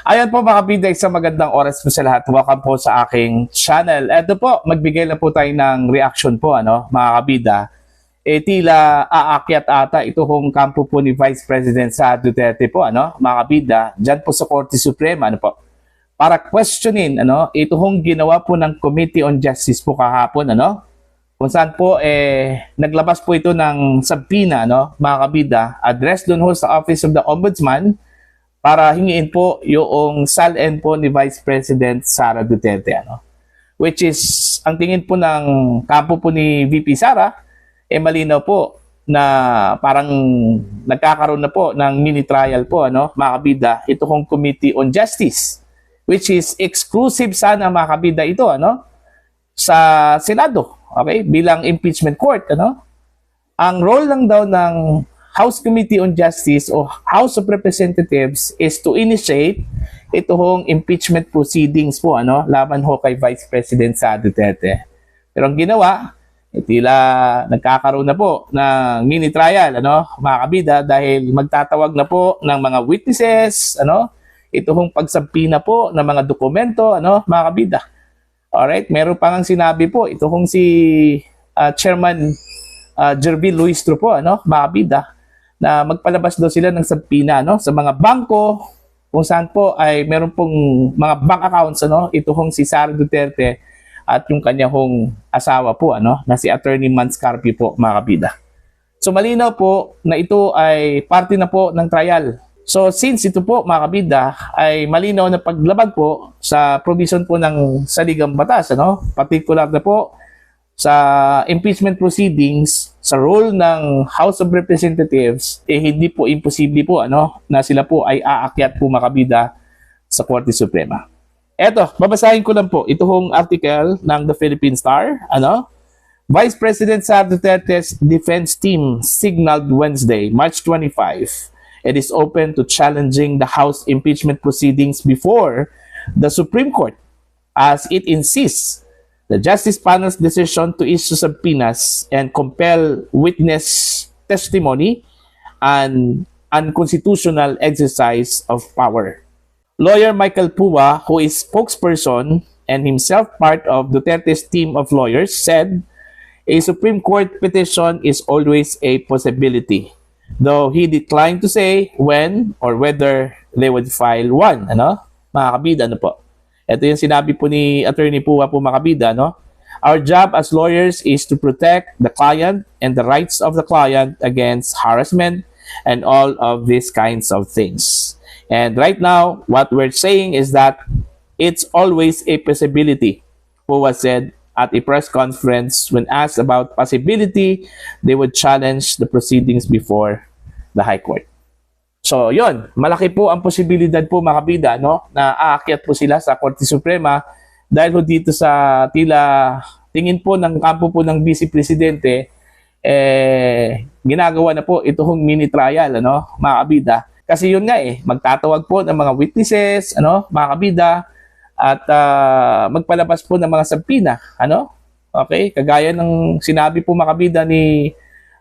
Ayan po mga kabida, isang magandang oras po sa lahat. Welcome po sa aking channel. Eto po, magbigay lang po tayo ng reaction po, mga kabida. Tila aakyat ata ito hong kampo po ni Vice President sa Duterte po, mga kabida, dyan po sa Korte Suprema, para questionin, ito hong ginawa po ng Committee on Justice po kahapon, kung saan po, naglabas po ito ng subpoena, mga kabida, address doon ho sa Office of the Ombudsman, para hingiin po yung SALN po ni Vice President Sara Duterte. Which is, ang tingin po ng kampo po ni VP Sara, malinaw po na parang nagkakaroon na po ng mini trial po, mga kabida, ito kong Committee on Justice, which is exclusive sana mga kabida ito, sa Senado, okay, bilang impeachment court, Ang role lang daw ng House Committee on Justice o House of Representatives is to initiate ito hong impeachment proceedings po, laban ho kay Vice President Sara Duterte. Pero ang ginawa, tila nagkakaroon na po ng mini trial, mga kabida, dahil magtatawag na po ng mga witnesses, ito hong pagsabpina po ng mga dokumento, mga kabida. Alright, meron pa ngang sinabi po, ito hong si Chairman Jervil Luistro po, mga kabida, na magpalabas daw sila ng subpoena sa mga bangko kung saan po ay meron pong mga bank accounts, ito hong si Sara Duterte at yung kanya hong asawa po, na si Attorney Manscarpio po, mga kabida. So malinaw po na ito ay parte na po ng trial. So since ito po, mga kabida, ay malinaw na paglabag po sa provision po ng saligang batas, particular na po sa impeachment proceedings, sa role ng House of Representatives, hindi po imposible po, na sila po ay aakyat po, mga kabida, sa Korte Suprema. Eto, babasahin ko lang po ito hong article ng The Philippine Star, Vice President Sara Duterte's defense team signaled Wednesday, March 25, it is open to challenging the House impeachment proceedings before the Supreme Court as it insists the Justice Panel's decision to issue subpoenas and compel witness testimony and unconstitutional exercise of power. Lawyer Michael Pua, who is spokesperson and himself part of Duterte's team of lawyers, said a Supreme Court petition is always a possibility, though he declined to say when or whether they would file one. Mga kabida, po. Ito yung sinabi po ni Attorney Pua po, mga kabida, Our job as lawyers is to protect the client and the rights of the client against harassment and all of these kinds of things. And right now, what we're saying is that it's always a possibility, Pua said at a press conference when asked about possibility they would challenge the proceedings before the High Court. So, yun, malaki po ang posibilidad po, mga kabida, na aakyat po sila sa Korte Suprema dahil po dito sa tila tingin po ng kampo po ng Vice Presidente, ginagawa na po ito hong mini trial, mga kabida. Kasi yun nga magtatawag po ng mga witnesses, mga kabida, at magpalabas po ng mga subpoena, Okay, kagaya ng sinabi po, mga kabida, ni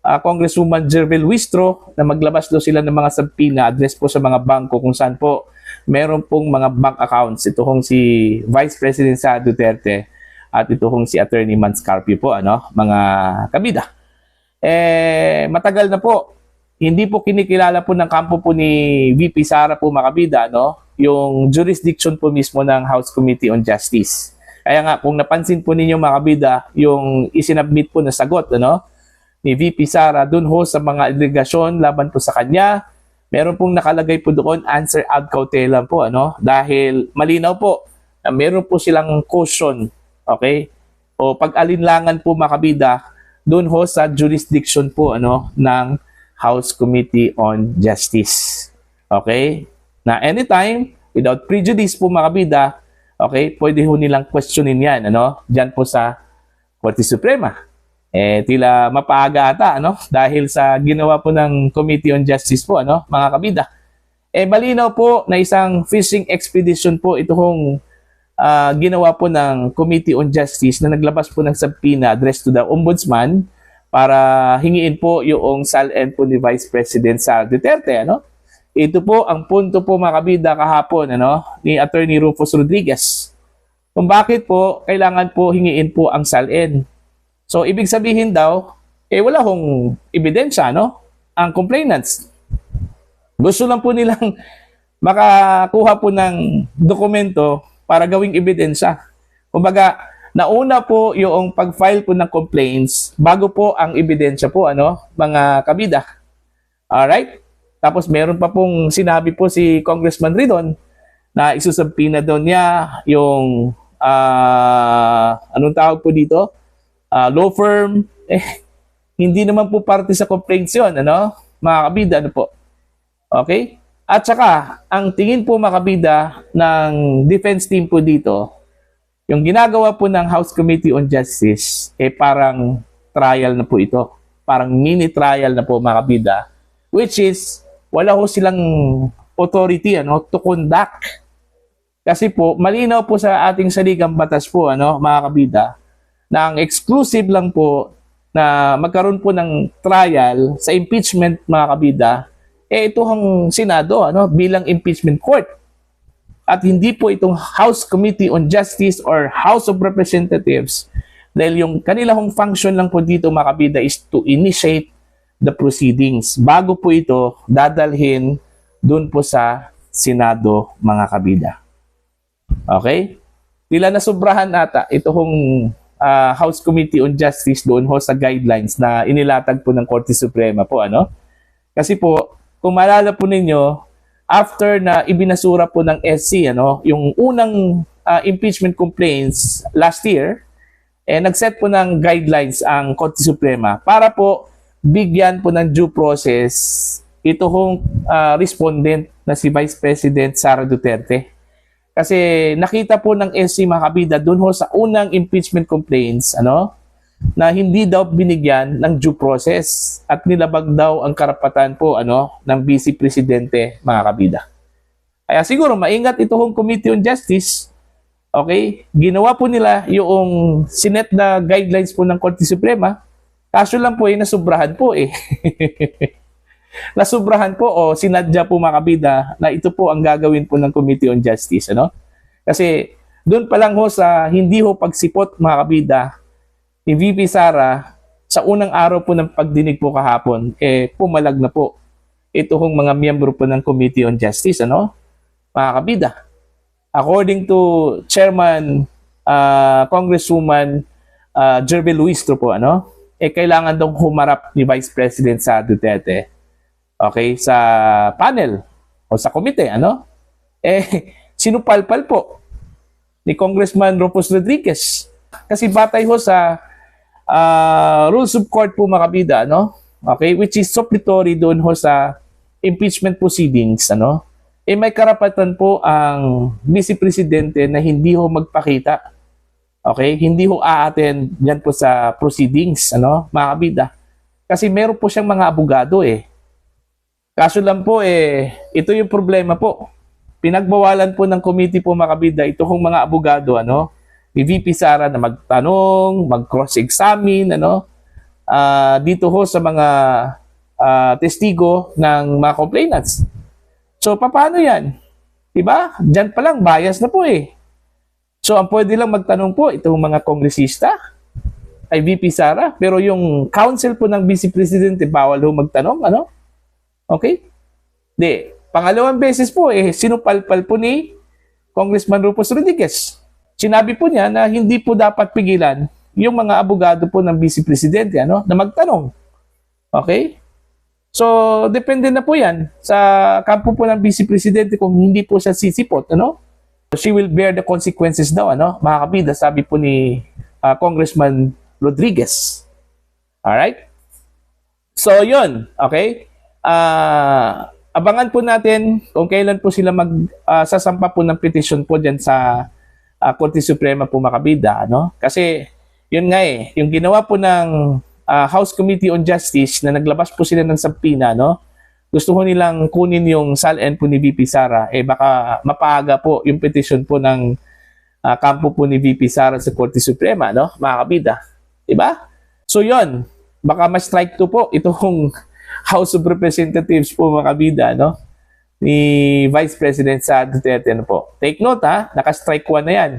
Congresswoman Jervil Luistro na maglabas daw sila ng mga subpoena address po sa mga bangko kung saan po meron pong mga bank accounts. Ito hong si Vice President Sara Duterte at ito hong si Attorney Manscarpio po, mga kabida. Matagal na po, hindi po kinikilala po ng kampo po ni VP Sara po, mga kabida, yung jurisdiction po mismo ng House Committee on Justice. Kaya nga, kung napansin po ninyo, mga kabida, yung isinabmit po na sagot, ni VP Sara dun ho sa mga alegasyon laban po sa kanya, meron pong nakalagay po doon answer ad cautelam po, dahil malinaw po na meron po silang caution, okay, o pag-alinlangan po, mga kabida, dun ho sa jurisdiction po ng House Committee on Justice, okay, na anytime without prejudice po, mga kabida, okay, pwede ho nilang questionin yan, dyan po sa Korte Suprema. Tila mapaaga ata, dahil sa ginawa po ng Committee on Justice po, mga kabida. Malinaw po na isang fishing expedition po ito hong ginawa po ng Committee on Justice na naglabas po ng subpoena addressed to the Ombudsman para hingiin po yung SALN po ni Vice President Sara Duterte, Ito po ang punto po mga kabida kahapon ni Attorney Rufus Rodriguez. Kung bakit po kailangan po hingiin po ang SALN. So ibig sabihin daw, wala hong ebidensya ang complainants. Gusto lang po nilang makakuha po ng dokumento para gawing ebidensya. Kumbaga, nauna po yung pag-file po ng complaints bago po ang ebidensya po, mga kabida. Alright? Tapos meron pa pong sinabi po si Congressman Ridon na isusumpina daw niya yung, anong tawag po dito? Law firm. Hindi naman po parte sa complaints yun, mga kabida, po. Okay? At saka, ang tingin po makabida ng defense team po dito, yung ginagawa po ng House Committee on Justice, parang trial na po ito. Parang mini trial na po makabida. Which is, wala ho silang authority to conduct. Kasi po, malinaw po sa ating saligang batas po, mga kabida, na ang exclusive lang po na magkaroon po ng trial sa impeachment, mga kabida, ito ang Senado bilang impeachment court. At hindi po itong House Committee on Justice or House of Representatives dahil yung kanilang function lang po dito mga kabida is to initiate the proceedings. Bago po ito dadalhin dun po sa Senado mga kabida. Okay? Tila nasubrahan ata itong House Committee on Justice doon ho sa guidelines na inilatag po ng Korte Suprema po. Kasi po, kung maalala po ninyo, after na ibinasura po ng SC, yung unang impeachment complaints last year, nag-set po ng guidelines ang Korte Suprema para po bigyan po ng due process ito hong respondent na si Vice President Sara Duterte. Kasi nakita po ng SC mga kabida doon ho sa unang impeachment complaints, na hindi daw binigyan ng due process at nilabag daw ang karapatan po ng Vice Presidente mga kabida. Kaya siguro maingat itong Committee on Justice. Okay? Ginawa po nila yung sinet na guidelines po ng Korte Suprema. Kaso lang po nasubrahan po nasubrahan po o sinadya po mga kabida na ito po ang gagawin po ng Committee on Justice. Kasi doon pa lang ho sa hindi ho pagsipot mga kabida ni VP Sara, sa unang araw po ng pagdinig po kahapon, pumalag na po ito hong mga miyembro po ng Committee on Justice, mga kabida. According to Chairman Congresswoman Jerby Luistro po, kailangan daw humarap ni Vice President sa Duterte, okay, sa panel o sa komite, sinupalpal po ni Congressman Rufus Rodriguez. Kasi batay ho sa rules of court po mga kabida, okay, which is supplementary doon ho sa impeachment proceedings, may karapatan po ang Vice Presidente na hindi ho magpakita, okay, hindi ho a-attend yan po sa proceedings, mga kabida. Kasi meron po siyang mga abogado Kaso lang po ito yung problema po. Pinagbawalan po ng committee po mga kabida ito hong mga abogado, ni VP Sara na magtanong, mag-cross-examine, dito ho sa mga testigo ng mga complainants. So, paano yan? Diba? Diyan pa lang, bias na po So, ang pwede lang magtanong po itong mga kongresista ay VP Sara, pero yung counsel po ng Vice Presidente, bawal ho magtanong, Okay? Pangalawang beses po, sinupalpal po ni Congressman Rufus Rodriguez. Sinabi po niya na hindi po dapat pigilan yung mga abogado po ng Vice Presidente na magtanong. Okay? So, depende na po yan sa kampo po ng Vice Presidente kung hindi po siya sisipot. She will bear the consequences daw, mga kabida, sabi po ni Congressman Rodriguez. Alright? So, yun. Okay? Abangan po natin kung kailan po sila sasampa po ng petition po dyan sa Korte Suprema po makabida, Kasi yun nga yung ginawa po ng House Committee on Justice na naglabas po sila ng subpoena, gusto ko nilang kunin yung SALN po ni VP Sara, baka mapaaga po yung petition po ng kampo po ni VP Sara sa Korte Suprema, mga kabida. Diba? So yun, baka ma-strike to po itong House of Representatives po mga kabida, ni Vice President Sara Duterte. Ano po? Take note ha, naka-strike 1 na yan.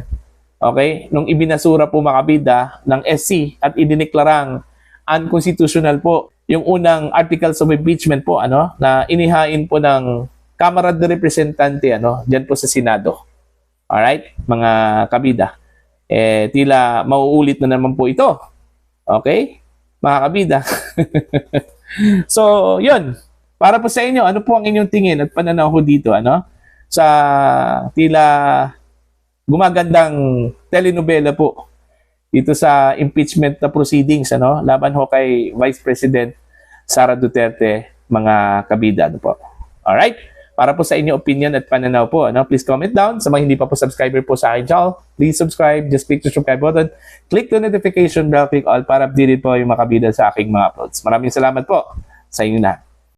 Okay? Nung ibinasura po mga kabida ng SC at idineklarang unconstitutional po yung unang articles of impeachment po na inihain po ng Kamara de Representante diyan po sa Senado. Alright, mga kabida. Tila mauulit na naman po ito. Okay? Mga kabida. So, yun. Para po sa inyo, ano po ang inyong tingin at pananaw ko dito, sa tila gumagandang telenovela po dito sa impeachment na proceedings, laban ho kay Vice President Sara Duterte, mga kabida, po. Alright? Para po sa inyong opinion at pananaw po, please comment down. Sa mga hindi pa po subscriber po sa akin channel, please subscribe. Just click the subscribe button. Click the notification bell, click all para updated po yung mga kabida sa aking mga uploads. Maraming salamat po sa inyo na.